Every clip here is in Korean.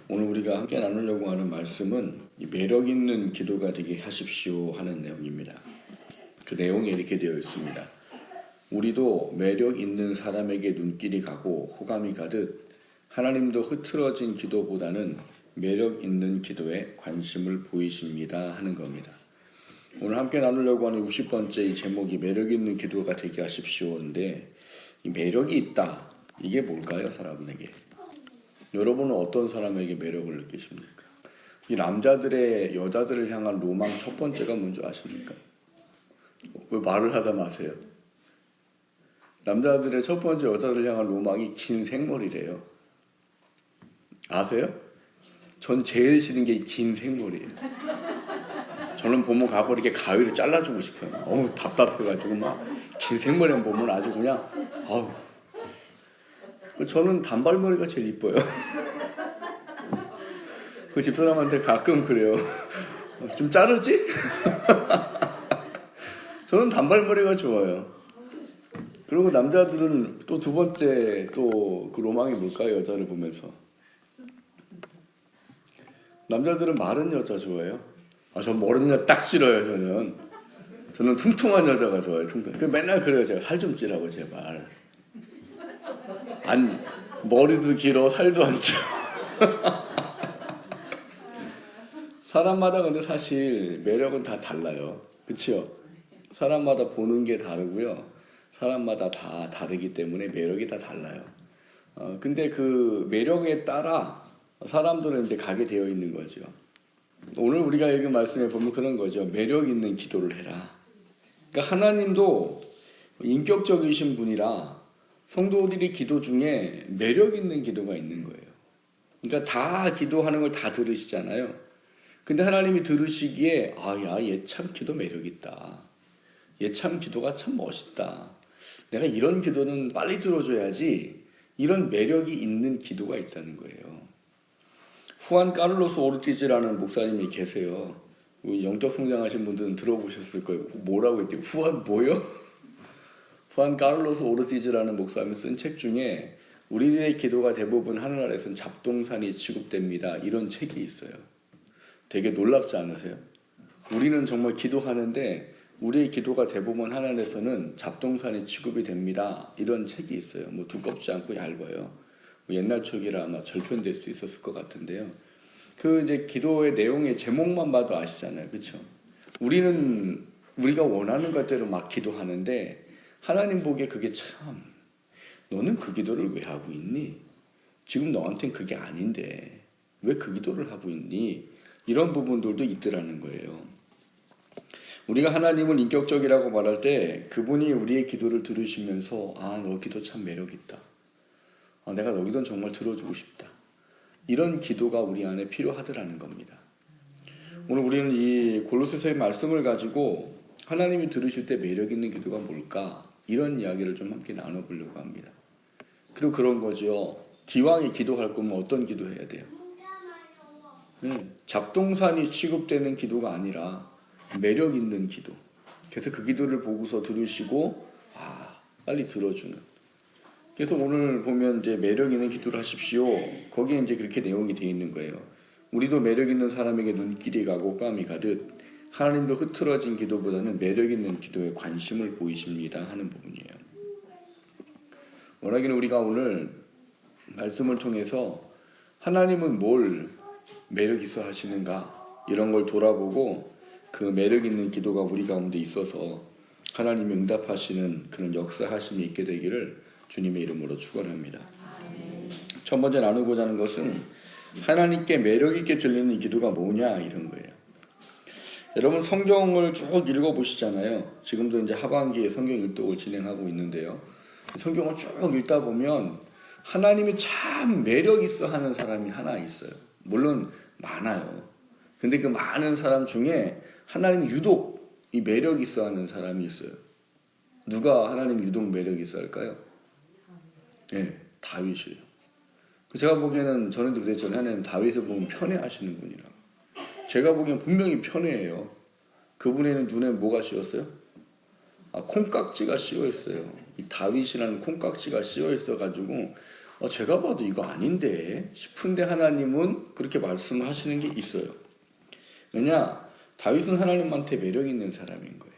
오늘 우리가 함께 나누려고 하는 말씀은 매력 있는 기도가 되게 하십시오 하는 내용입니다. 그 내용이 이렇게 되어 있습니다. 우리도 매력 있는 사람에게 눈길이 가고 호감이 가듯 하나님도 흐트러진 기도보다는 매력 있는 기도에 관심을 보이십니다 하는 겁니다. 오늘 함께 나누려고 하는 60번째 이 제목이 매력 있는 기도가 되게 하십시오인데, 이 매력이 있다, 이게 뭘까요? 사람에게. 여러분은 어떤 사람에게 매력을 느끼십니까? 이 남자들의 여자들을 향한 로망 첫 번째가 뭔지 아십니까? 왜 말을 하다 마세요? 남자들의 첫 번째 여자들을 향한 로망이 긴 생머리래요. 아세요? 전 제일 싫은 게 긴 생머리예요. 저는 보면 가고 이렇게 가위를 잘라주고 싶어요. 너무 답답해가지고 막 긴 생머리만 보면 아주 그냥 아우. 저는 단발머리가 제일 이뻐요. 그 집사람한테 가끔 그래요. 좀 자르지? 저는 단발머리가 좋아요. 그리고 남자들은 또 두 번째 또 그 로망이 뭘까요? 여자를 보면서. 남자들은 마른 여자 좋아해요. 저 마른 여자 딱 싫어요. 저는 퉁퉁한 여자가 좋아요. 퉁퉁. 맨날 그래요. 제가 살 좀 찌라고 제발. 머리도 길어 살도 안 쪄. 사람마다 근데 사실 매력은 다 달라요. 그치요? 사람마다 보는 게 다르고요. 사람마다 다 다르기 때문에 매력이 다 달라요. 근데 그 매력에 따라 사람들은 이제 가게 되어 있는 거죠. 오늘 우리가 읽은 말씀에 보면 그런 거죠. 매력 있는 기도를 해라. 그러니까 하나님도 인격적이신 분이라 성도들이 기도 중에 매력 있는 기도가 있는 거예요. 그러니까 다 기도하는 걸 다 들으시잖아요. 근데 하나님이 들으시기에 야, 얘 참 기도 매력 있다. 얘 참 기도가 참 멋있다. 내가 이런 기도는 빨리 들어줘야지. 이런 매력이 있는 기도가 있다는 거예요. 후안 카를로스 오르티즈라는 목사님이 계세요. 영적 성장하신 분들은 들어보셨을 거예요. 뭐라고 했대요? 후안 뭐요? 후안 카를로스 오르티즈라는 목사님이 쓴 책 중에 우리들의 기도가 대부분 하늘나라에서는 잡동사니 취급됩니다. 이런 책이 있어요. 되게 놀랍지 않으세요? 우리는 정말 기도하는데 우리의 기도가 대부분 하늘에서는 잡동사니 취급이 됩니다. 이런 책이 있어요. 뭐 두껍지 않고 얇아요. 옛날 책이라 아마 절편될 수 있었을 것 같은데요. 그 이제 기도의 내용의 제목만 봐도 아시잖아요. 그렇죠? 우리가 원하는 것대로 막 기도하는데 하나님 보기에 그게 참, 너는 그 기도를 왜 하고 있니? 지금 너한테는 그게 아닌데 왜 그 기도를 하고 있니? 이런 부분들도 있더라는 거예요. 우리가 하나님을 인격적이라고 말할 때 그분이 우리의 기도를 들으시면서 너 기도 참 매력있다. 내가 너 기도는 정말 들어주고 싶다. 이런 기도가 우리 안에 필요하더라는 겁니다. 오늘 우리는 이 골로새서의 말씀을 가지고 하나님이 들으실 때 매력 있는 기도가 뭘까? 이런 이야기를 좀 함께 나눠보려고 합니다. 그리고 그런 거죠. 기왕에 기도할 거면 어떤 기도 해야 돼요? 잡동사니 취급되는 기도가 아니라 매력 있는 기도. 그래서 그 기도를 보고서 들으시고 빨리 들어주는. 그래서 오늘 보면 이제 매력 있는 기도를 하십시오. 거기에 이제 그렇게 내용이 되어 있는 거예요. 우리도 매력 있는 사람에게 눈길이 가고 호감이 가듯 하나님도 흐트러진 기도보다는 매력 있는 기도에 관심을 보이십니다 하는 부분이에요. 워낙에는 우리가 오늘 말씀을 통해서 하나님은 뭘 매력 있어 하시는가 이런 걸 돌아보고 그 매력 있는 기도가 우리 가운데 있어서 하나님이 응답하시는 그런 역사하심이 있게 되기를 주님의 이름으로 축원합니다. 첫 번째 나누고자 하는 것은 하나님께 매력 있게 들리는 기도가 뭐냐 이런 거예요. 여러분 성경을 쭉 읽어보시잖아요. 지금도 이제 하반기에 성경 일독을 진행하고 있는데요. 성경을 쭉 읽다 보면 하나님이 참 매력 있어 하는 사람이 하나 있어요. 물론 많아요. 근데 그 많은 사람 중에 하나님이 유독 이 매력 있어 하는 사람이 있어요. 누가 하나님 유독 매력 있어 할까요? 다윗이에요. 제가 보기에는 저는 그랬잖아요. 하나님 다윗을 보면 편애하시는 분이라. 제가 보기엔 분명히 편애해요. 그분에는 눈에 뭐가 씌었어요? 콩깍지가 씌어 있어요. 이 다윗이라는 콩깍지가 씌어 있어가지고 제가 봐도 이거 아닌데 싶은데 하나님은 그렇게 말씀하시는 게 있어요. 왜냐? 다윗은 하나님한테 매력 있는 사람인 거예요.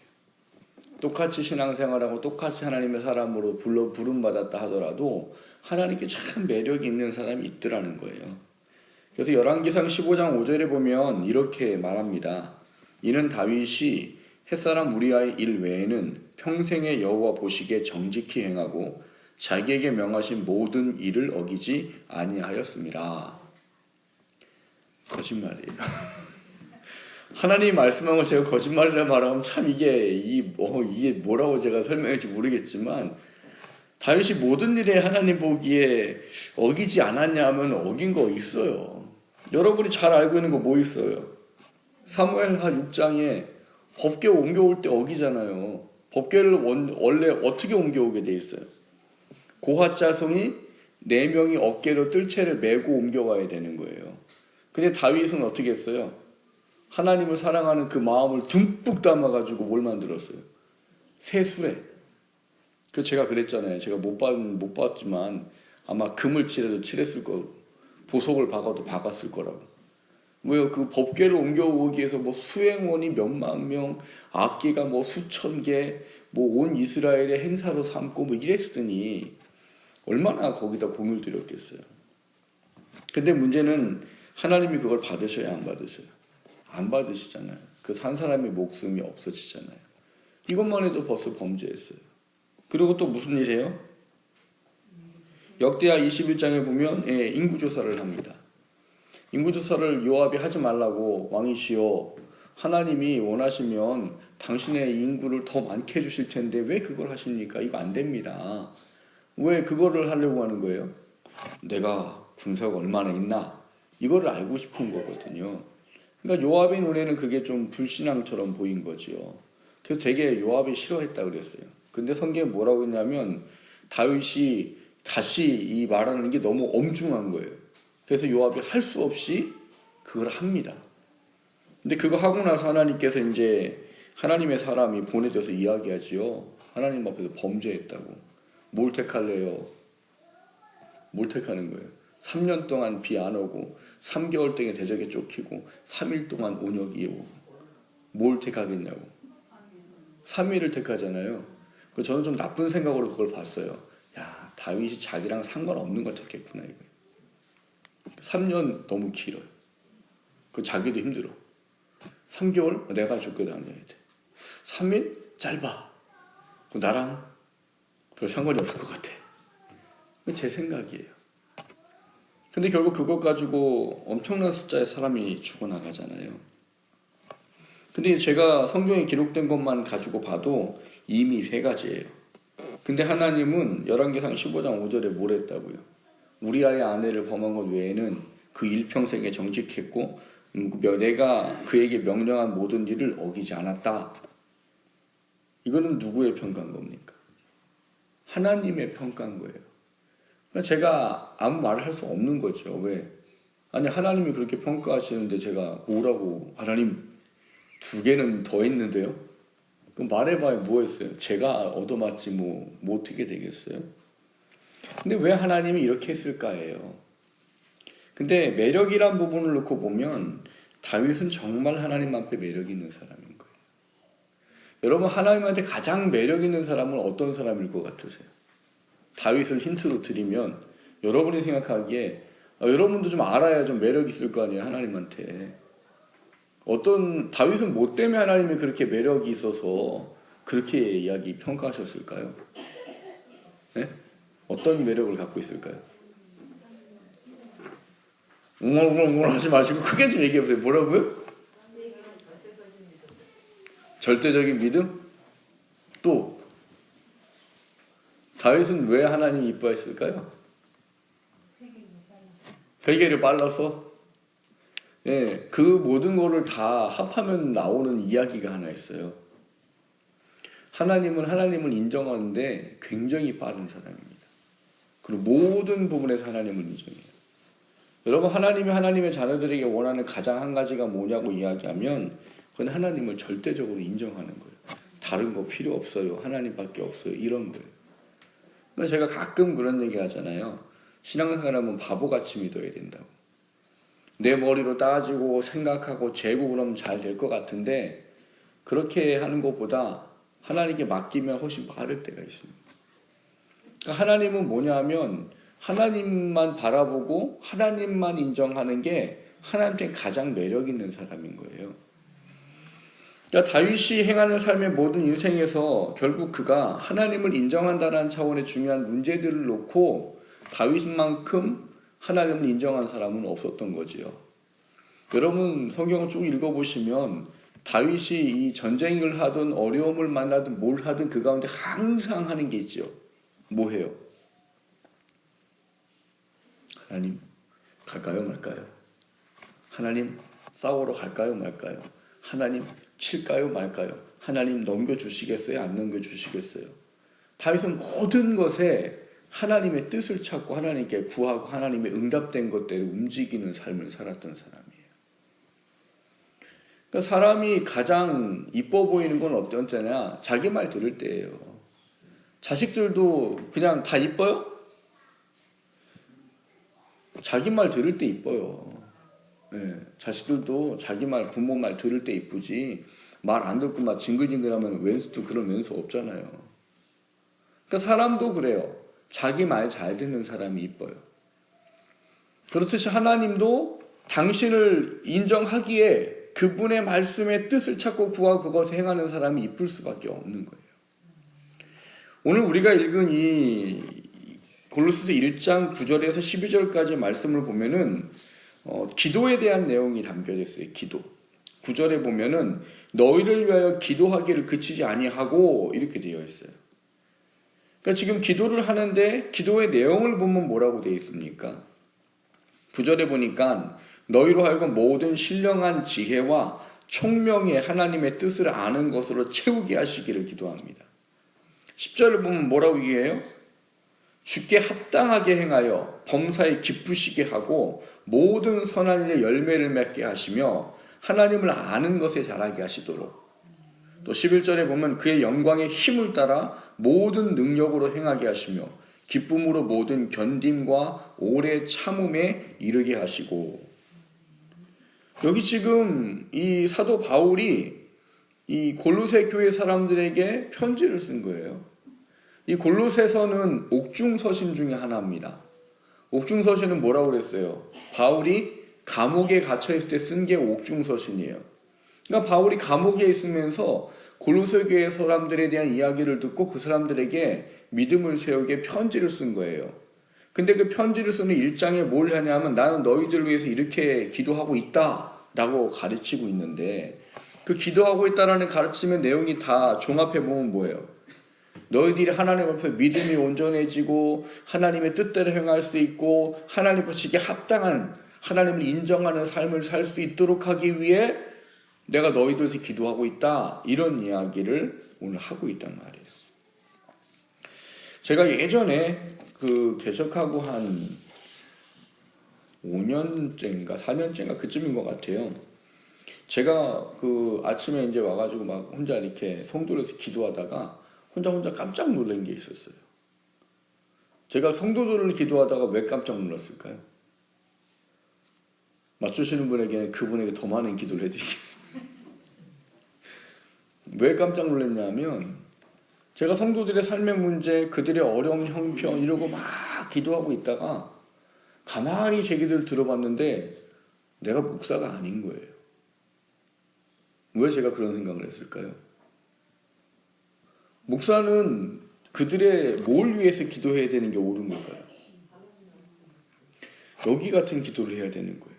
똑같이 신앙생활하고 똑같이 하나님의 사람으로 부름받았다 하더라도 하나님께 참 매력이 있는 사람이 있더라는 거예요. 그래서 열왕기상 15장 5절에 보면 이렇게 말합니다. 이는 다윗이 햇사람 우리아의 일 외에는 평생에 여호와 보시기에 정직히 행하고 자기에게 명하신 모든 일을 어기지 아니하였습니다. 거짓말이에요. 하나님이 말씀한 걸 제가 거짓말이라 말하면 참 이게 뭐라고 제가 설명할지 모르겠지만 다윗이 모든 일에 하나님 보기에 어기지 않았냐 하면 어긴 거 있어요. 여러분이 잘 알고 있는 거 뭐 있어요? 사무엘하 6장에 법궤 옮겨올 때 어기잖아요. 법궤를 원래 어떻게 옮겨오게 돼 있어요? 고핫 자손이 4명이 어깨로 뜰채를 메고 옮겨와야 되는 거예요. 근데 다윗은 어떻게 했어요? 하나님을 사랑하는 그 마음을 듬뿍 담아가지고 뭘 만들었어요? 새 수레. 그 제가 그랬잖아요. 제가 못 봤지만 아마 금을 칠했을 거고 보석을 박아도 박았을 거라고. 왜요? 그 법궤를 옮겨오기 위해서 뭐 수행원이 몇만 명, 악기가 뭐 수천 개, 뭐 온 이스라엘의 행사로 삼고 뭐 이랬으니 얼마나 거기다 공을 들였겠어요. 근데 문제는 하나님이 그걸 받으셔야 안 받으셔요? 안 받으시잖아요. 그 산 사람의 목숨이 없어지잖아요. 이것만 해도 벌써 범죄했어요. 그리고 또 무슨 일이에요? 역대하 21장에 보면 인구조사를 합니다. 인구조사를 요압이 하지 말라고 왕이시여 하나님이 원하시면 당신의 인구를 더 많게 해주실 텐데 왜 그걸 하십니까? 이거 안 됩니다. 왜 그거를 하려고 하는 거예요? 내가 군사가 얼마나 있나? 이거를 알고 싶은 거거든요. 그러니까 요압의 눈에는 그게 좀 불신앙처럼 보인 거지요. 그래서 되게 요압이 싫어했다 그랬어요. 근데 성경에 뭐라고 했냐면 다윗이 다시 이 말하는 게 너무 엄중한 거예요. 그래서 요압이 할 수 없이 그걸 합니다. 근데 그거 하고 나서 하나님께서 이제 하나님의 사람이 보내져서 이야기하지요. 하나님 앞에서 범죄했다고. 뭘 택할래요? 뭘 택하는 거예요? 3년 동안 비 안 오고 3개월 동안 대적에 쫓기고 3일 동안 온역이 오고 뭘 택하겠냐고. 3일을 택하잖아요. 저는 좀 나쁜 생각으로 그걸 봤어요. 야, 다윗이 자기랑 상관없는 걸 택했구나 이거. 3년 너무 길어요. 그 자기도 힘들어. 3개월 내가 쫓겨다녀야 돼. 3일 짧아. 나랑 별 상관이 없을 것 같아. 제 생각이에요. 근데 결국 그것 가지고 엄청난 숫자의 사람이 죽어나가잖아요. 근데 제가 성경에 기록된 것만 가지고 봐도 이미 3가지예요. 근데 하나님은 열왕기상 15장 5절에 뭘 했다고요? 우리아의 아내를 범한 것 외에는 그 일평생에 정직했고 내가 그에게 명령한 모든 일을 어기지 않았다. 이거는 누구의 평가인 겁니까? 하나님의 평가인 거예요. 제가 아무 말을 할 수 없는 거죠. 왜? 아니 하나님이 그렇게 평가하시는데 제가 뭐라고 하나님 2개는 더 했는데요? 그럼 말해봐야 뭐 했어요? 제가 얻어맞지 뭐 어떻게 되겠어요? 근데 왜 하나님이 이렇게 했을까예요? 근데 매력이란 부분을 놓고 보면 다윗은 정말 하나님 앞에 매력 있는 사람인 거예요. 여러분 하나님한테 가장 매력 있는 사람은 어떤 사람일 것 같으세요? 다윗을 힌트로 드리면 여러분이 생각하기에 여러분도 좀 알아야 좀 매력 있을 거 아니에요 하나님한테. 다윗은 뭐 때문에 하나님이 그렇게 매력이 있어서 그렇게 평가하셨을까요? 네? 어떤 매력을 갖고 있을까요? 웅얼웅얼 하지 마시고 크게 좀 얘기해보세요. 뭐라고요? 절대적인 믿음? 또 다윗은 왜 하나님이 이뻐했을까요? 회개를 빨라서? 네, 그 모든 거를 다 합하면 나오는 이야기가 하나 있어요. 하나님은 하나님을 인정하는데 굉장히 빠른 사람입니다. 그리고 모든 부분에서 하나님을 인정해요. 여러분 하나님이 하나님의 자녀들에게 원하는 가장 한 가지가 뭐냐고 이야기하면 그건 하나님을 절대적으로 인정하는 거예요. 다른 거 필요 없어요. 하나님밖에 없어요. 이런 거예요. 제가 가끔 그런 얘기 하잖아요. 신앙생활하면 바보같이 믿어야 된다고. 내 머리로 따지고 생각하고 재고 그러면 잘 될 것 같은데 그렇게 하는 것보다 하나님께 맡기면 훨씬 빠를 때가 있습니다. 그러니까 하나님은 뭐냐면 하나님만 바라보고 하나님만 인정하는 게 하나님께 가장 매력 있는 사람인 거예요. 그러니까 다윗이 행하는 삶의 모든 인생에서 결국 그가 하나님을 인정한다는 차원의 중요한 문제들을 놓고 다윗만큼 하나님을 인정한 사람은 없었던 거지요. 여러분 성경을 쭉 읽어보시면 다윗이 이 전쟁을 하든 어려움을 만나든 뭘 하든 그 가운데 항상 하는 게 있죠. 뭐 해요? 하나님 갈까요 말까요? 하나님 싸우러 갈까요 말까요? 하나님 칠까요 말까요? 하나님 넘겨주시겠어요? 안 넘겨주시겠어요? 다윗은 모든 것에 하나님의 뜻을 찾고 하나님께 구하고 하나님의 응답된 것대로 움직이는 삶을 살았던 사람이에요. 그러니까 사람이 가장 이뻐 보이는 건 어떤 때냐? 자기 말 들을 때예요. 자식들도 그냥 다 이뻐요? 자기 말 들을 때 이뻐요. 네, 자식들도 자기 말, 부모 말 들을 때 이쁘지 말 안 듣고 막 징글징글하면 왼수도 그런 왼수 없잖아요. 그러니까 사람도 그래요. 자기 말 잘 듣는 사람이 이뻐요. 그렇듯이 하나님도 당신을 인정하기에 그분의 말씀의 뜻을 찾고 구하고 그것을 행하는 사람이 이쁠 수밖에 없는 거예요. 오늘 우리가 읽은 이 골로새서 1장 9절에서 12절까지 말씀을 보면은 기도에 대한 내용이 담겨져 있어요. 기도. 9절에 보면은 너희를 위하여 기도하기를 그치지 아니하고 이렇게 되어 있어요. 그러니까 지금 기도를 하는데 기도의 내용을 보면 뭐라고 되어 있습니까? 9절에 보니까 너희로 하여금 모든 신령한 지혜와 총명의 하나님의 뜻을 아는 것으로 채우게 하시기를 기도합니다. 10절을 보면 뭐라고 얘기해요? 주께 합당하게 행하여 범사에 기쁘시게 하고 모든 선한 일의 열매를 맺게 하시며 하나님을 아는 것에 자라게 하시도록. 또 11절에 보면 그의 영광의 힘을 따라 모든 능력으로 행하게 하시며 기쁨으로 모든 견딤과 오래 참음에 이르게 하시고. 여기 지금 이 사도 바울이 이 골로새 교회 사람들에게 편지를 쓴 거예요. 이 골로새서는 옥중서신 중에 하나입니다. 옥중서신은 뭐라고 그랬어요? 바울이 감옥에 갇혀있을 때 쓴 게 옥중서신이에요. 그러니까 바울이 감옥에 있으면서 골로새 교회 사람들에 대한 이야기를 듣고 그 사람들에게 믿음을 세우게 편지를 쓴 거예요. 근데 그 편지를 쓰는 1장에 뭘 하냐면 나는 너희들을 위해서 이렇게 기도하고 있다라고 가르치고 있는데 그 기도하고 있다라는 가르침의 내용이 다 종합해보면 뭐예요? 너희들이 하나님 앞에서 믿음이 온전해지고 하나님의 뜻대로 행할 수 있고 하나님 보시기에 합당한 하나님을 인정하는 삶을 살 수 있도록 하기 위해 내가 너희들에서 기도하고 있다. 이런 이야기를 오늘 하고 있단 말이에요. 제가 예전에 그 개척하고 한 5년째인가 4년째인가 그쯤인 것 같아요. 제가 그 아침에 이제 와가지고 막 혼자 이렇게 성도에서 기도하다가 혼자 깜짝 놀란 게 있었어요. 제가 성도들을 기도하다가 왜 깜짝 놀랐을까요? 맞추시는 분에게는 그분에게 더 많은 기도를 해드리겠습니다. 왜 깜짝 놀랐냐면 제가 성도들의 삶의 문제, 그들의 어려움, 형편 이러고 막 기도하고 있다가 가만히 제 기도를 들어봤는데 내가 목사가 아닌 거예요. 왜 제가 그런 생각을 했을까요? 목사는 그들의 뭘 위해서 기도해야 되는 게 옳은 걸까요? 여기 같은 기도를 해야 되는 거예요.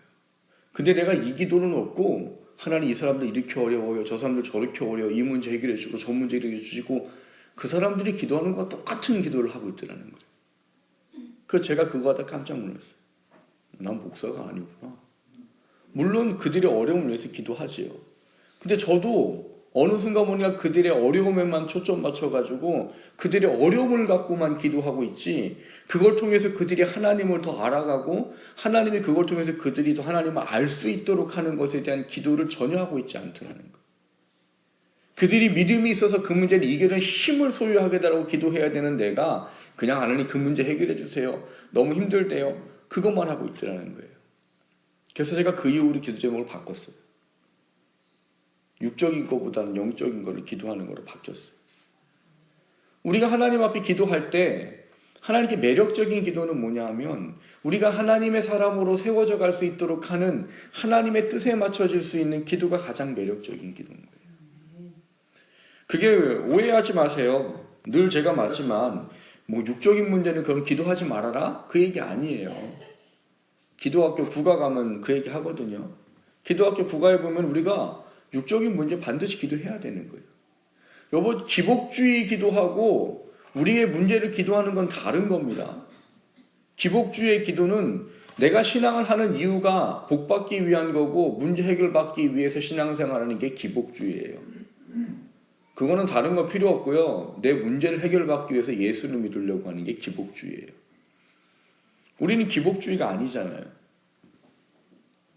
근데 내가 이 기도는 없고 하나님 이 사람들 이렇게 어려워요. 저 사람들 저렇게 어려워요. 이 문제 해결해 주시고 저 문제 해결해 주시고 그 사람들이 기도하는 것과 똑같은 기도를 하고 있더라는 거예요. 그래서 제가 그거 하다 깜짝 놀랐어요. 난 목사가 아니구나. 물론 그들의 어려움을 위해서 기도하지요. 근데 저도 어느 순간 보니까 그들의 어려움에만 초점 맞춰가지고 그들의 어려움을 갖고만 기도하고 있지 그걸 통해서 그들이 하나님을 더 알아가고 하나님이 그걸 통해서 그들이 더 하나님을 알 수 있도록 하는 것에 대한 기도를 전혀 하고 있지 않더라는 거예요. 그들이 믿음이 있어서 그 문제를 이겨낸 힘을 소유하게 달라고 기도해야 되는 내가 그냥 하나님 그 문제 해결해 주세요. 너무 힘들대요. 그것만 하고 있더라는 거예요. 그래서 제가 그 이후로 기도 제목을 바꿨어요. 육적인 것보다는 영적인 거를 기도하는 거로 바뀌었어요. 우리가 하나님 앞에 기도할 때 하나님께 매력적인 기도는 뭐냐 하면 우리가 하나님의 사람으로 세워져 갈 수 있도록 하는 하나님의 뜻에 맞춰질 수 있는 기도가 가장 매력적인 기도인 거예요. 그게 오해하지 마세요. 늘 제가 말하지만 뭐 육적인 문제는 그럼 기도하지 말아라? 그 얘기 아니에요. 기도학교 국가 가면 그 얘기 하거든요. 기도학교 국가에 보면 우리가 육적인 문제 반드시 기도해야 되는 거예요. 여보, 기복주의 기도하고 우리의 문제를 기도하는 건 다른 겁니다. 기복주의 기도는 내가 신앙을 하는 이유가 복받기 위한 거고 문제 해결받기 위해서 신앙생활하는 게 기복주의예요. 그거는 다른 거 필요 없고요. 내 문제를 해결받기 위해서 예수를 믿으려고 하는 게 기복주의예요. 우리는 기복주의가 아니잖아요.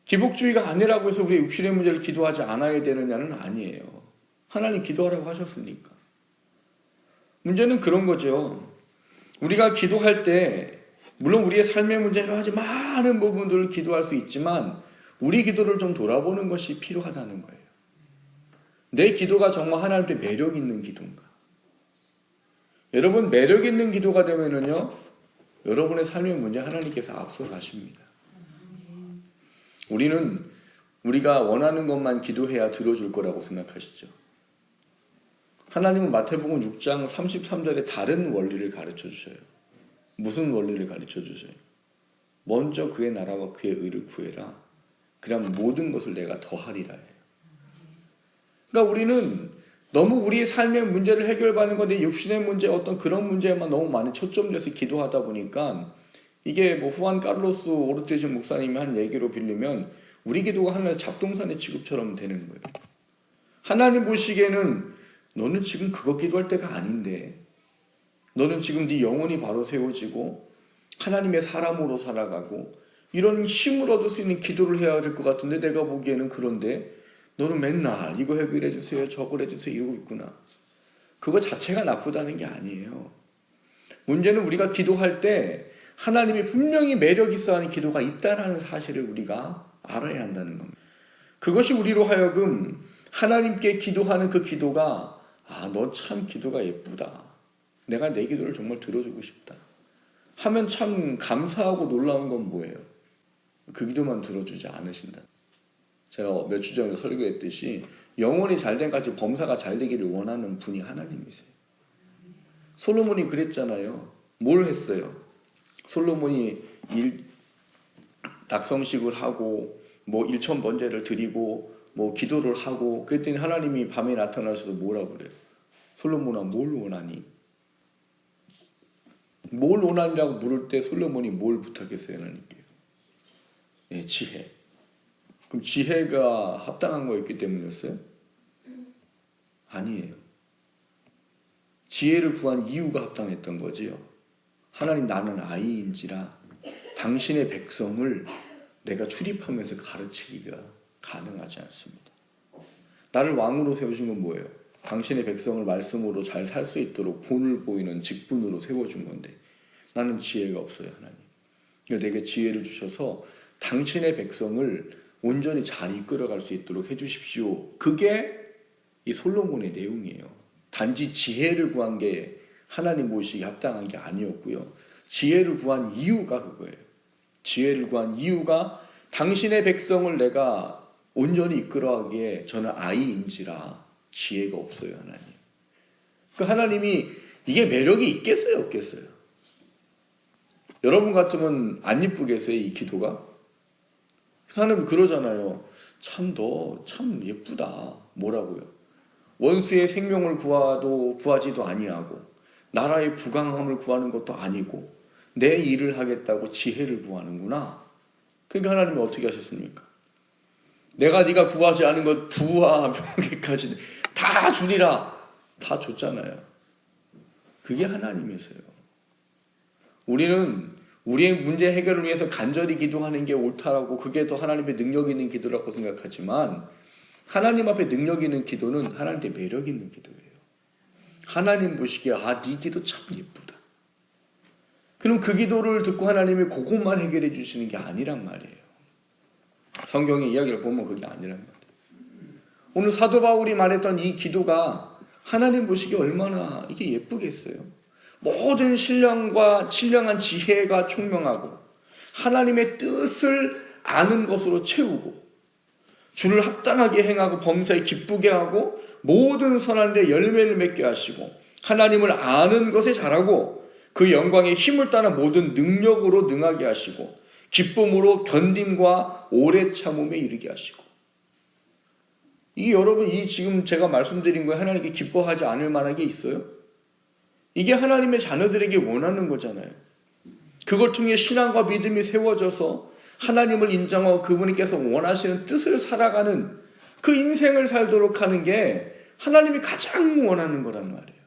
기복주의가 아니라고 해서 우리 육신의 문제를 기도하지 않아야 되느냐는 아니에요. 하나님 기도하라고 하셨으니까. 문제는 그런 거죠. 우리가 기도할 때 물론 우리의 삶의 문제 여러 가지 많은 부분들을 기도할 수 있지만 우리 기도를 좀 돌아보는 것이 필요하다는 거예요. 내 기도가 정말 하나님께 매력 있는 기도인가? 여러분 매력 있는 기도가 되면은요, 여러분의 삶의 문제 하나님께서 앞서 가십니다. 우리는 우리가 원하는 것만 기도해야 들어줄 거라고 생각하시죠. 하나님은 마태복음 6장 33절에 다른 원리를 가르쳐 주셔요. 무슨 원리를 가르쳐 주셔요? 먼저 그의 나라와 그의 의를 구해라. 그럼 모든 것을 내가 더하리라 해요. 그러니까 우리는 너무 우리의 삶의 문제를 해결받는 건데 육신의 문제 어떤 그런 문제에만 너무 많이 초점돼서 기도하다 보니까 이게 뭐 후안 카를로스 오르테즈 목사님이 한 얘기로 빌리면 우리 기도가 하나의 잡동사니 취급처럼 되는 거예요. 하나님 보시기에는 너는 지금 그거 기도할 때가 아닌데 너는 지금 네 영혼이 바로 세워지고 하나님의 사람으로 살아가고 이런 힘을 얻을 수 있는 기도를 해야 될 것 같은데 내가 보기에는 그런데 너는 맨날 이거 해결해 주세요 저걸 해주세요 이러고 있구나. 그거 자체가 나쁘다는 게 아니에요. 문제는 우리가 기도할 때 하나님이 분명히 매력 있어 하는 기도가 있다는 사실을 우리가 알아야 한다는 겁니다. 그것이 우리로 하여금 하나님께 기도하는 그 기도가 너 참 기도가 예쁘다. 내가 내 기도를 정말 들어주고 싶다. 하면 참 감사하고 놀라운 건 뭐예요? 그 기도만 들어주지 않으신다. 제가 몇 주 전에 설교했듯이 영혼이 잘된 같이 범사가 잘 되기를 원하는 분이 하나님이세요. 솔로몬이 그랬잖아요. 뭘 했어요? 솔로몬이 낙성식을 하고 뭐 일천번제를 드리고 뭐 기도를 하고 그랬더니 하나님이 밤에 나타나셔서 뭐라고 그래요? 솔로몬아 뭘 원하니? 뭘 원하니라고 물을 때 솔로몬이 뭘 부탁했어요 하나님께? 네, 지혜. 그럼 지혜가 합당한 거였기 때문이었어요? 아니에요. 지혜를 구한 이유가 합당했던 거지요. 하나님 나는 아이인지라 당신의 백성을 내가 출입하면서 가르치기가 가능하지 않습니다. 나를 왕으로 세우신 건 뭐예요? 당신의 백성을 말씀으로 잘 살 수 있도록 본을 보이는 직분으로 세워준 건데 나는 지혜가 없어요 하나님. 내게 지혜를 주셔서 당신의 백성을 온전히 잘 이끌어갈 수 있도록 해주십시오. 그게 이 솔로몬의 내용이에요. 단지 지혜를 구한 게 하나님 모시기 합당한 게 아니었고요. 지혜를 구한 이유가 그거예요. 지혜를 구한 이유가 당신의 백성을 내가 온전히 이끌어가기에 저는 아이인지라 지혜가 없어요 하나님. 그러니까 하나님이 이게 매력이 있겠어요 없겠어요? 여러분 같으면 안 이쁘겠어요 이 기도가? 하나님 그러잖아요. 참 너 참 예쁘다. 뭐라고요? 원수의 생명을 구하지도 아니하고 나라의 부강함을 구하는 것도 아니고 내 일을 하겠다고 지혜를 구하는구나. 그러니까 하나님이 어떻게 하셨습니까? 내가 네가 구하지 않은 것 부와 명예까지 다 주리라. 다 줬잖아요. 그게 하나님이세요. 우리는 우리의 문제 해결을 위해서 간절히 기도하는 게 옳다라고 그게 더 하나님의 능력 있는 기도라고 생각하지만 하나님 앞에 능력 있는 기도는 하나님의 매력 있는 기도예요. 하나님 보시기에 네 기도 참 예쁘다. 그럼 그 기도를 듣고 하나님이 그것만 해결해 주시는 게 아니란 말이에요. 성경의 이야기를 보면 그게 아니란 말이에요. 오늘 사도 바울이 말했던 이 기도가 하나님 보시기에 얼마나 이게 예쁘겠어요. 모든 신령한 지혜가 총명하고 하나님의 뜻을 아는 것으로 채우고 주를 합당하게 행하고 범사에 기쁘게 하고 모든 선한 데 열매를 맺게 하시고 하나님을 아는 것에 잘하고 그 영광의 힘을 따라 모든 능력으로 능하게 하시고 기쁨으로 견딤과 오래 참음에 이르게 하시고. 이 여러분, 이 지금 제가 말씀드린 거에 하나님께 기뻐하지 않을 만한 게 있어요? 이게 하나님의 자녀들에게 원하는 거잖아요. 그걸 통해 신앙과 믿음이 세워져서 하나님을 인정하고 그분께서 원하시는 뜻을 살아가는 그 인생을 살도록 하는 게 하나님이 가장 원하는 거란 말이에요.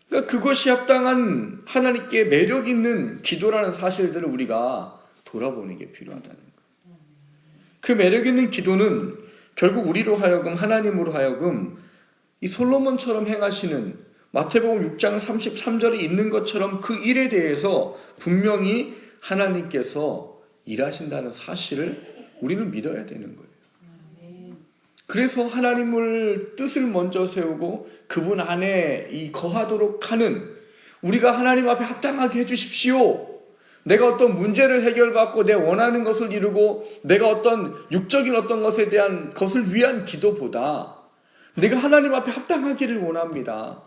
그러니까 그것이 합당한 하나님께 매력 있는 기도라는 사실들을 우리가 돌아보는 게 필요하다는 거예요. 그 매력 있는 기도는 결국 우리로 하여금 하나님으로 하여금 이 솔로몬처럼 행하시는 마태복음 6장 33절에 있는 것처럼 그 일에 대해서 분명히 하나님께서 일하신다는 사실을 우리는 믿어야 되는 거예요. 그래서 하나님을 뜻을 먼저 세우고 그분 안에 이 거하도록 하는, 우리가 하나님 앞에 합당하게 해주십시오. 내가 어떤 문제를 해결받고 내 원하는 것을 이루고 내가 어떤 육적인 어떤 것에 대한 것을 위한 기도보다 내가 하나님 앞에 합당하기를 원합니다.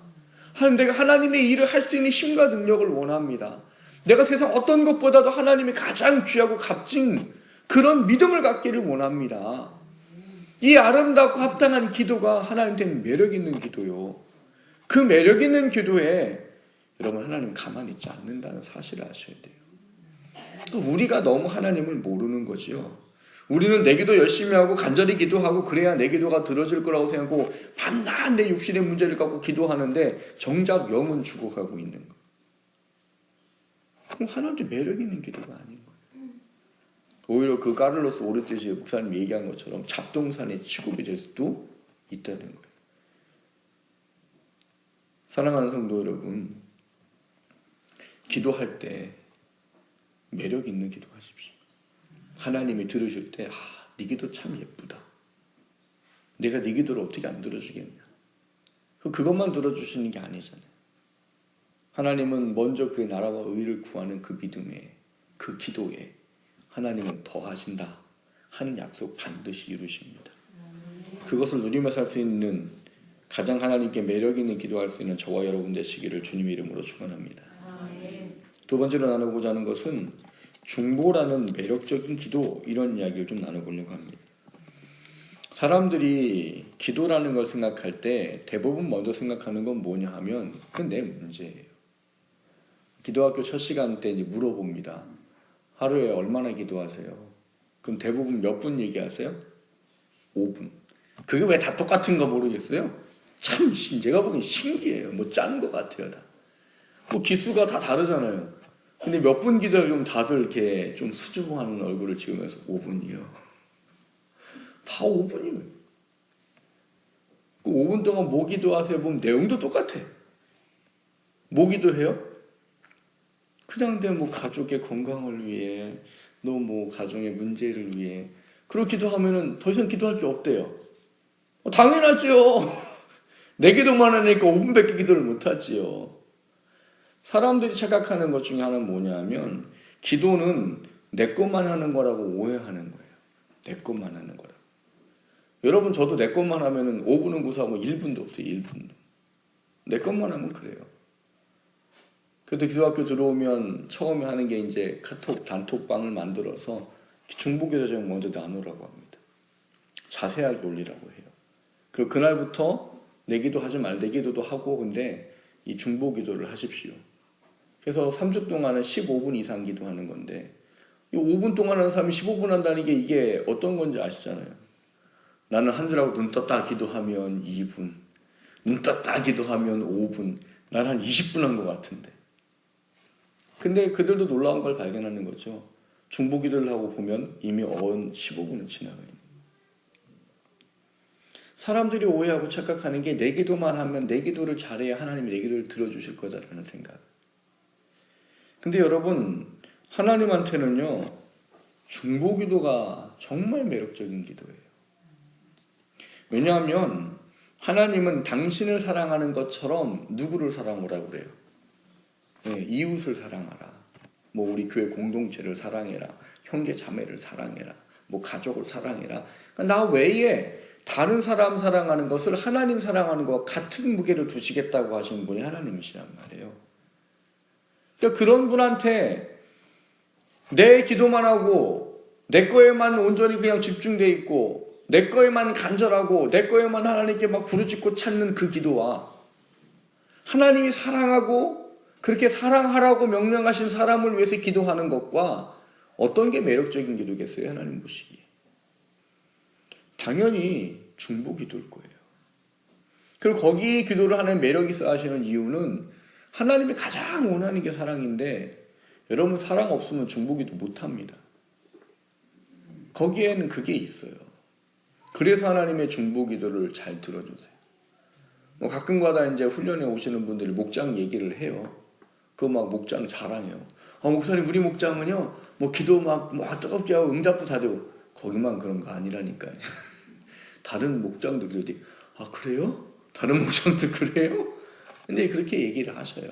내가 하나님의 일을 할 수 있는 힘과 능력을 원합니다. 내가 세상 어떤 것보다도 하나님이 가장 귀하고 값진 그런 믿음을 갖기를 원합니다. 이 아름답고 합당한 기도가 하나님한테는 매력 있는 기도요. 그 매력 있는 기도에 여러분, 하나님 가만히 있지 않는다는 사실을 아셔야 돼요. 우리가 너무 하나님을 모르는 거지요. 우리는 내 기도 열심히 하고 간절히 기도하고 그래야 내 기도가 들어질 거라고 생각하고 밤낮 내 육신의 문제를 갖고 기도하는데 정작 영은 죽어가고 있는 거예요. 그럼 하나님도 매력 있는 기도가 아닌 거예요. 오히려 그 카를로스 오르티즈 목사님이 얘기한 것처럼 잡동사니 취급이 될 수도 있다는 거예요. 사랑하는 성도 여러분, 기도할 때 매력 있는 기도하십시오. 하나님이 들으실 때, 네 기도 참 예쁘다. 내가 네 기도를 어떻게 안 들어주겠냐. 그것만 들어주시는 게 아니잖아요. 하나님은 먼저 그의 나라와 의를 구하는 그 믿음에, 그 기도에 하나님은 더하신다 하는 약속 반드시 이루십니다. 그것을 누리며 살 수 있는 가장 하나님께 매력 있는 기도할 수 있는 저와 여러분 되시기를 주님의 이름으로 축원합니다. 두 번째로 나누고자 하는 것은 중보라는 매력적인 기도, 이런 이야기를 좀 나눠보려고 합니다. 사람들이 기도라는 걸 생각할 때 대부분 먼저 생각하는 건 뭐냐 하면 그건 내 문제예요. 기도학교 첫 시간 때 이제 물어봅니다. 하루에 얼마나 기도하세요? 그럼 대부분 몇 분 얘기하세요? 5분. 그게 왜 다 똑같은 거 모르겠어요? 참 제가 보기엔 신기해요. 뭐 짠 것 같아요. 다. 뭐 기수가 다 다르잖아요. 근데 몇 분 기도를 좀 다들 이렇게 좀 수줍어하는 얼굴을 지으면서 5분이요. 다 5분이에요. 그 5분 동안 뭐 기도하세요? 보면 내용도 똑같아. 뭐 기도해요? 그냥 내 뭐 가족의 건강을 위해, 너 뭐 가정의 문제를 위해 그렇게 기도하면은 더 이상 기도할 게 없대요. 당연하죠. 내 기도만 하니까 5분밖에 기도를 못하지요. 사람들이 착각하는 것 중에 하나는 뭐냐 하면 기도는 내 것만 하는 거라고 오해하는 거예요. 내 것만 하는 거라고. 여러분, 저도 내 것만 하면은 5분은 고사하고 1분도 없어요. 1분도. 내 것만 하면 그래요. 그래도 기도학교 들어오면 처음에 하는 게 이제 카톡, 단톡방을 만들어서 중보기도장 먼저 나누라고 합니다. 자세하게 올리라고 해요. 그리고 그날부터 내 기도 하지 말고 내 기도도 하고, 근데 이 중보기도를 하십시오. 그래서 3주 동안은 15분 이상 기도하는 건데, 이 5분 동안 하는 사람이 15분 한다는 게 이게 어떤 건지 아시잖아요. 나는 한 줄 알고 눈 떴다 기도하면 2분, 눈 떴다 기도하면 5분, 난 한 20분 한 것 같은데. 근데 그들도 놀라운 걸 발견하는 거죠. 중보기도를 하고 보면 이미 15분은 지나가 있는 거예요. 사람들이 오해하고 착각하는 게 내 기도만 하면 내 기도를 잘해야 하나님이 내 기도를 들어주실 거다라는 생각. 근데 여러분, 하나님한테는요, 중보기도가 정말 매력적인 기도예요. 왜냐하면 하나님은 당신을 사랑하는 것처럼 누구를 사랑하라고 그래요? 네, 이웃을 사랑하라. 뭐 우리 교회 공동체를 사랑해라. 형제 자매를 사랑해라. 뭐 가족을 사랑해라. 그러니까 나 외에 다른 사람 사랑하는 것을 하나님 사랑하는 것과 같은 무게를 두시겠다고 하시는 분이 하나님이시란 말이에요. 그러니까 그런 분한테 내 기도만 하고 내 거에만 온전히 그냥 집중돼 있고 내 거에만 간절하고 내 거에만 하나님께 막 부르짖고 찾는 그 기도와 하나님이 사랑하고 그렇게 사랑하라고 명령하신 사람을 위해서 기도하는 것과 어떤 게 매력적인 기도겠어요? 하나님 보시기에. 당연히 중보 기도일 거예요. 그리고 거기 기도를 하는 매력 있어 하시는 이유는 하나님이 가장 원하는 게 사랑인데 여러분 사랑 없으면 중보 기도 못합니다. 거기에는 그게 있어요. 그래서 하나님의 중보 기도를 잘 들어주세요. 뭐 가끔가다 이제 훈련에 오시는 분들이 목장 얘기를 해요. 그 막 목장 자랑해요. 목사님 우리 목장은요 뭐 기도 막 뜨겁게 하고 응답도 다 되고 거기만 그런 거 아니라니까요. 다른 목장도 그러지. 그래요? 다른 목장도 그래요? 근데 그렇게 얘기를 하셔요.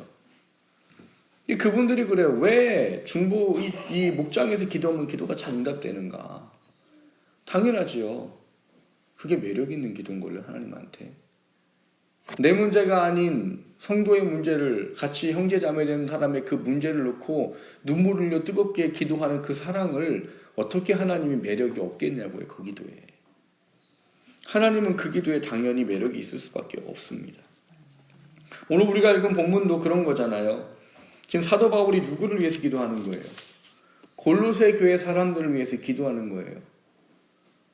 그분들이 그래요. 왜 중보 이 목장에서 기도하면 기도가 잘 응답되는가? 당연하지요. 그게 매력 있는 기도인 걸요, 하나님한테. 내 문제가 아닌 성도의 문제를 같이 형제자매 되는 사람의 그 문제를 놓고 눈물을 흘려 뜨겁게 기도하는 그 사랑을 어떻게 하나님이 매력이 없겠냐고요, 그 기도에. 하나님은 그 기도에 당연히 매력이 있을 수밖에 없습니다. 오늘 우리가 읽은 본문도 그런 거잖아요. 지금 사도 바울이 누구를 위해서 기도하는 거예요? 골로새 교회 사람들을 위해서 기도하는 거예요.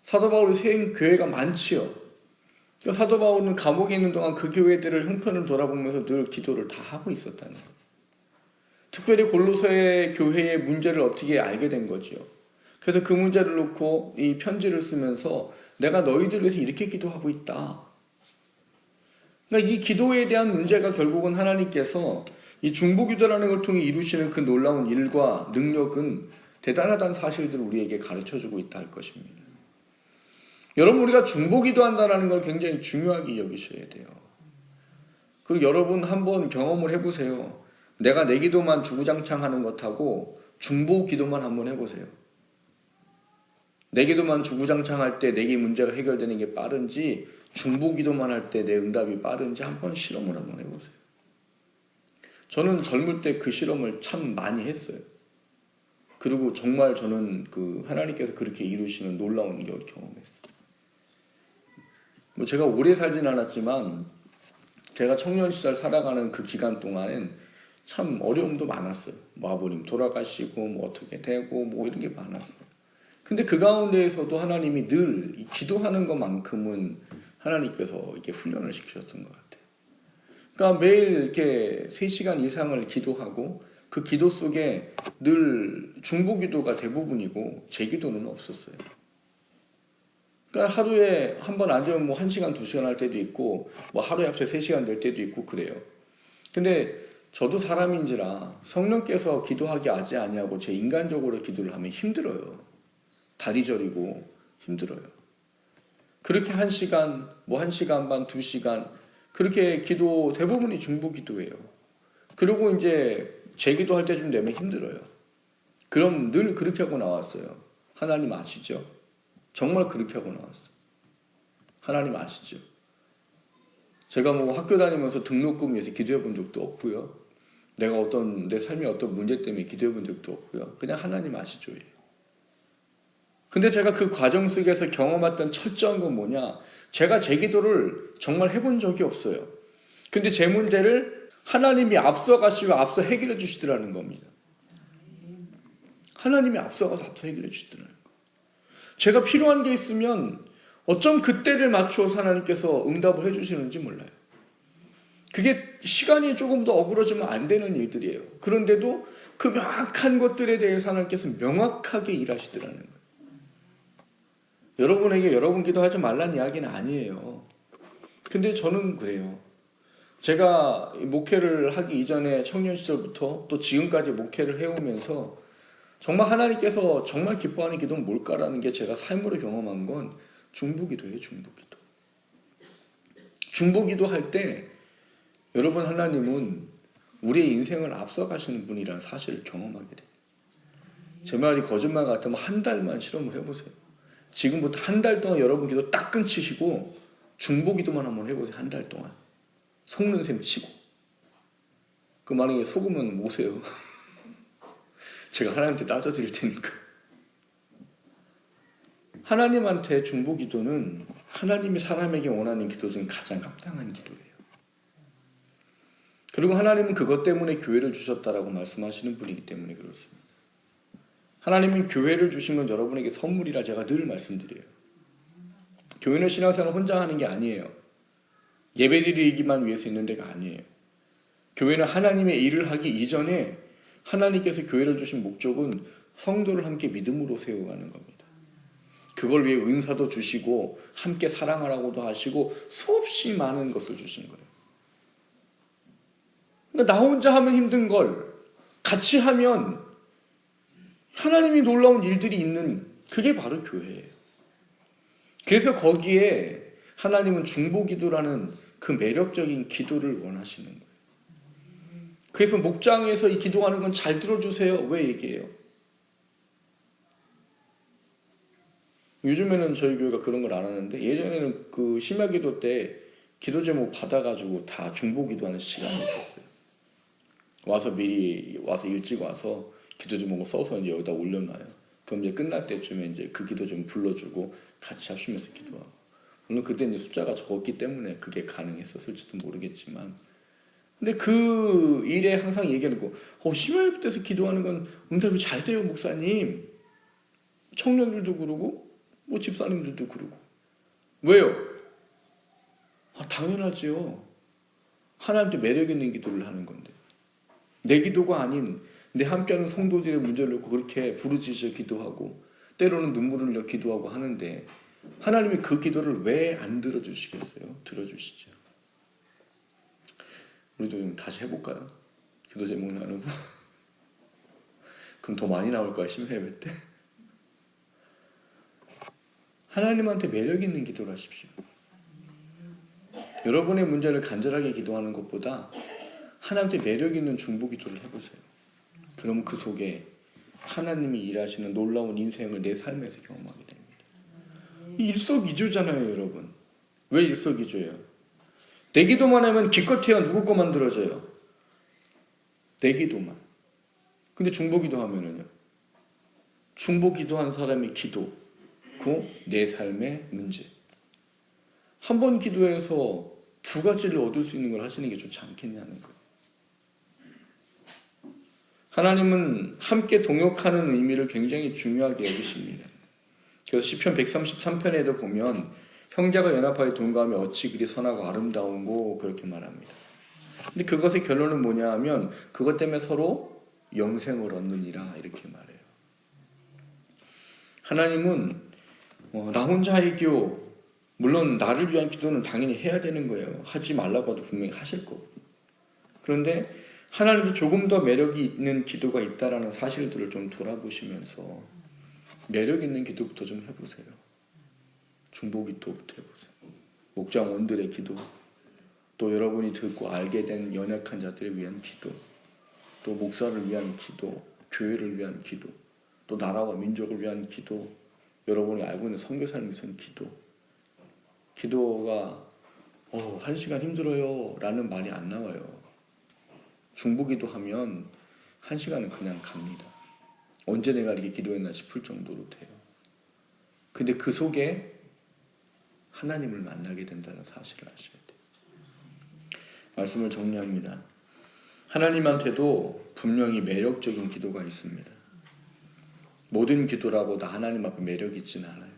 사도 바울이 세운 교회가 많지요. 사도 바울은 감옥에 있는 동안 그 교회들을 형편을 돌아보면서 늘 기도를 다 하고 있었다는 거예요. 특별히 골로새 교회의 문제를 어떻게 알게 된 거죠. 그래서 그 문제를 놓고 이 편지를 쓰면서 내가 너희들을 위해서 이렇게 기도하고 있다. 그러니까 이 기도에 대한 문제가 결국은 하나님께서 이 중보기도라는 걸 통해 이루시는 그 놀라운 일과 능력은 대단하다는 사실들을 우리에게 가르쳐주고 있다 할 것입니다. 여러분 우리가 중보기도한다는 걸 굉장히 중요하게 여기셔야 돼요. 그리고 여러분 한번 경험을 해보세요. 내가 내 기도만 주구장창 하는 것하고 중보기도만 한번 해보세요. 내 기도만 주구장창 할 때 내게 문제가 해결되는 게 빠른지 중보기도만 할 때 내 응답이 빠른지 한번 실험을 한번 해보세요. 저는 젊을 때 그 실험을 참 많이 했어요. 그리고 정말 저는 그 하나님께서 그렇게 이루시는 놀라운 걸 경험했어요. 뭐 제가 오래 살진 않았지만 제가 청년 시절 살아가는 그 기간 동안엔 참 어려움도 많았어요. 뭐 아버님 돌아가시고 뭐 어떻게 되고 뭐 이런 게 많았어요. 근데 그 가운데에서도 하나님이 늘 기도하는 것만큼은 하나님께서 이렇게 훈련을 시키셨던 것 같아요. 그러니까 매일 이렇게 3시간 이상을 기도하고 그 기도 속에 늘 중보기도가 대부분이고 제 기도는 없었어요. 그러니까 하루에 한 번 앉으면 뭐 1시간, 2시간 할 때도 있고 뭐 하루에 합쳐 3시간 될 때도 있고 그래요. 근데 저도 사람인지라 성령께서 기도하게 하지 아니하고 제 인간적으로 기도를 하면 힘들어요. 다리 저리고 힘들어요. 그렇게 1시간, 뭐 1시간 반, 2시간 그렇게 기도 대부분이 중보기도예요. 그리고 이제 제 기도할 때쯤 되면 힘들어요. 그럼 늘 그렇게 하고 나왔어요. 하나님 아시죠? 정말 그렇게 하고 나왔어요. 하나님 아시죠? 제가 뭐 학교 다니면서 등록금 위해서 기도해 본 적도 없고요. 내가 내 삶의 어떤 문제 때문에 기도해 본 적도 없고요. 그냥 하나님 아시죠? 근데 제가 그 과정 속에서 경험했던 철저한 건 뭐냐? 제가 제 기도를 정말 해본 적이 없어요. 근데 제 문제를 하나님이 앞서가시고 앞서 해결해 주시더라는 겁니다. 하나님이 앞서가서 앞서 해결해 주시더라는 거예요. 제가 필요한 게 있으면 어쩜 그때를 맞추어서 하나님께서 응답을 해주시는지 몰라요. 그게 시간이 조금 더 어그러지면 안 되는 일들이에요. 그런데도 그 명확한 것들에 대해서 하나님께서 명확하게 일하시더라는 거예요. 여러분에게 여러분 기도하지 말라는 이야기는 아니에요. 근데 저는 그래요. 제가 목회를 하기 이전에 청년 시절부터 또 지금까지 목회를 해오면서 정말 하나님께서 정말 기뻐하는 기도는 뭘까라는 게 제가 삶으로 경험한 건 중보기도예요. 중보기도. 중보기도 할 때 여러분 하나님은 우리의 인생을 앞서가시는 분이라는 사실을 경험하게 돼요. 제 말이 거짓말 같으면 한 달만 실험을 해보세요. 지금부터 한 달 동안 여러분 기도 딱 끊치시고 중보기도만 한번 해보세요. 한 달 동안. 속는 셈 치고. 그 만약에 속으면 오세요. 제가 하나님한테 따져드릴 테니까. 하나님한테 중보기도는 하나님이 사람에게 원하는 기도 중에 가장 합당한 기도예요. 그리고 하나님은 그것 때문에 교회를 주셨다라고 말씀하시는 분이기 때문에 그렇습니다. 하나님은 교회를 주신 건 여러분에게 선물이라 제가 늘 말씀드려요. 교회는 신앙생활을 혼자 하는 게 아니에요. 예배드리기만 위해서 있는 데가 아니에요. 교회는 하나님의 일을 하기 이전에 하나님께서 교회를 주신 목적은 성도를 함께 믿음으로 세워가는 겁니다. 그걸 위해 은사도 주시고 함께 사랑하라고도 하시고 수없이 많은 것을 주신 거예요. 그러니까 나 혼자 하면 힘든 걸 같이 하면 하나님이 놀라운 일들이 있는 그게 바로 교회예요. 그래서 거기에 하나님은 중보기도라는 그 매력적인 기도를 원하시는 거예요. 그래서 목장에서 이 기도하는 건 잘 들어주세요. 왜 얘기해요? 요즘에는 저희 교회가 그런 걸 안 하는데 예전에는 그 심야기도 때 기도 제목 받아가지고 다 중보기도하는 시간이 있었어요. 와서 미리 와서 일찍 와서 기도 제목을 써서 이제 여기다 올려놔요. 그럼 이제 끝날 때쯤에 이제 그 기도 제목 불러주고 같이 합치면서 기도하고. 물론 그때 이제 숫자가 적었기 때문에 그게 가능했었을지도 모르겠지만, 근데 그 일에 항상 얘기하는 거, 심야예배 때서 기도하는 건 응답이 잘 돼요, 목사님. 청년들도 그러고, 뭐 집사님들도 그러고. 왜요? 당연하지요. 하나님께 매력 있는 기도를 하는 건데. 내 기도가 아닌 내 함께하는 성도들의 문제를 놓고 그렇게 부르짖어 기도하고 때로는 눈물을 흘려 기도하고 하는데 하나님이 그 기도를 왜 안 들어주시겠어요? 들어주시죠. 우리도 좀 다시 해볼까요? 기도 제목 나누고. 그럼 더 많이 나올 거야, 심야예배 때. 하나님한테 매력 있는 기도를 하십시오. 여러분의 문제를 간절하게 기도하는 것보다 하나님께 매력 있는 중보 기도를 해보세요. 그러면 그 속에 하나님이 일하시는 놀라운 인생을 내 삶에서 경험하게 됩니다. 일석이조잖아요, 여러분. 왜 일석이조예요? 내 기도만 하면 기껏해야 누구 거 만들어져요? 내 기도만. 근데 중보 기도하면은요? 중보 기도한 사람의 기도, 그 내 삶의 문제. 한 번 기도해서 두 가지를 얻을 수 있는 걸 하시는 게 좋지 않겠냐는 거예요. 하나님은 함께 동역하는 의미를 굉장히 중요하게 여기십니다. 그래서 시편 133편에도 보면 형제가 연합하여 동거하며 어찌 그리 선하고 아름다운고 그렇게 말합니다. 근데 그것의 결론은 뭐냐 하면 그것 때문에 서로 영생을 얻느니라 이렇게 말해요. 하나님은 나 혼자의 기도, 물론 나를 위한 기도는 당연히 해야 되는 거예요. 하지 말라고 해도 분명히 하실 거고. 그런데 하나님도 조금 더 매력이 있는 기도가 있다라는 사실들을 좀 돌아보시면서 매력 있는 기도부터 좀 해보세요. 중보 기도부터 해보세요. 목장원들의 기도, 또 여러분이 듣고 알게 된 연약한 자들을 위한 기도, 또 목사를 위한 기도, 교회를 위한 기도, 또 나라와 민족을 위한 기도, 여러분이 알고 있는 선교사를 위한 기도. 기도가 1시간 힘들어요 라는 말이 안 나와요. 중보기도 하면 1시간은 그냥 갑니다. 언제 내가 이렇게 기도했나 싶을 정도로 돼요. 근데 그 속에 하나님을 만나게 된다는 사실을 아셔야 돼요. 말씀을 정리합니다. 하나님한테도 분명히 매력적인 기도가 있습니다. 모든 기도라고 다 하나님 앞에 매력이 있지는 않아요.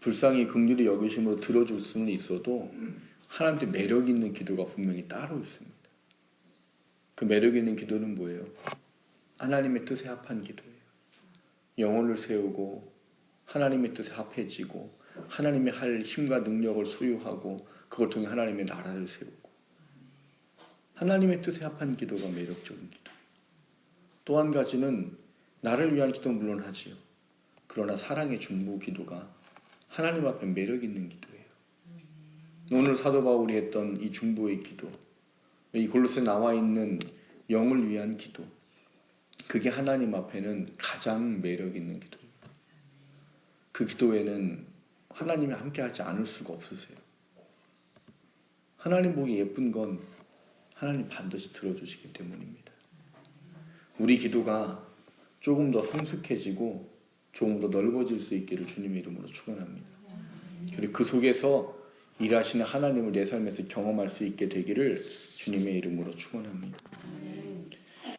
불쌍히 긍휼히 여기심으로 들어줄 수는 있어도 하나님께 매력 있는 기도가 분명히 따로 있습니다. 그 매력 있는 기도는 뭐예요? 하나님의 뜻에 합한 기도예요. 영혼을 세우고 하나님의 뜻에 합해지고 하나님의 할 힘과 능력을 소유하고 그걸 통해 하나님의 나라를 세우고 하나님의 뜻에 합한 기도가 매력적인 기도. 또 한 가지는 나를 위한 기도는 물론 하지요. 그러나 사랑의 중보 기도가 하나님 앞에 매력 있는 기도예요. 오늘 사도 바울이 했던 이 중보의 기도, 이 골로새 나와 있는 영을 위한 기도, 그게 하나님 앞에는 가장 매력 있는 기도입니다. 그 기도에는 하나님이 함께하지 않을 수가 없으세요. 하나님 보기 예쁜 건 하나님 반드시 들어주시기 때문입니다. 우리 기도가 조금 더 성숙해지고 조금 더 넓어질 수 있기를 주님의 이름으로 축원합니다. 그리고 그 속에서 일하시는 하나님을 내 삶에서 경험할 수 있게 되기를 주님의 이름으로 축원합니다.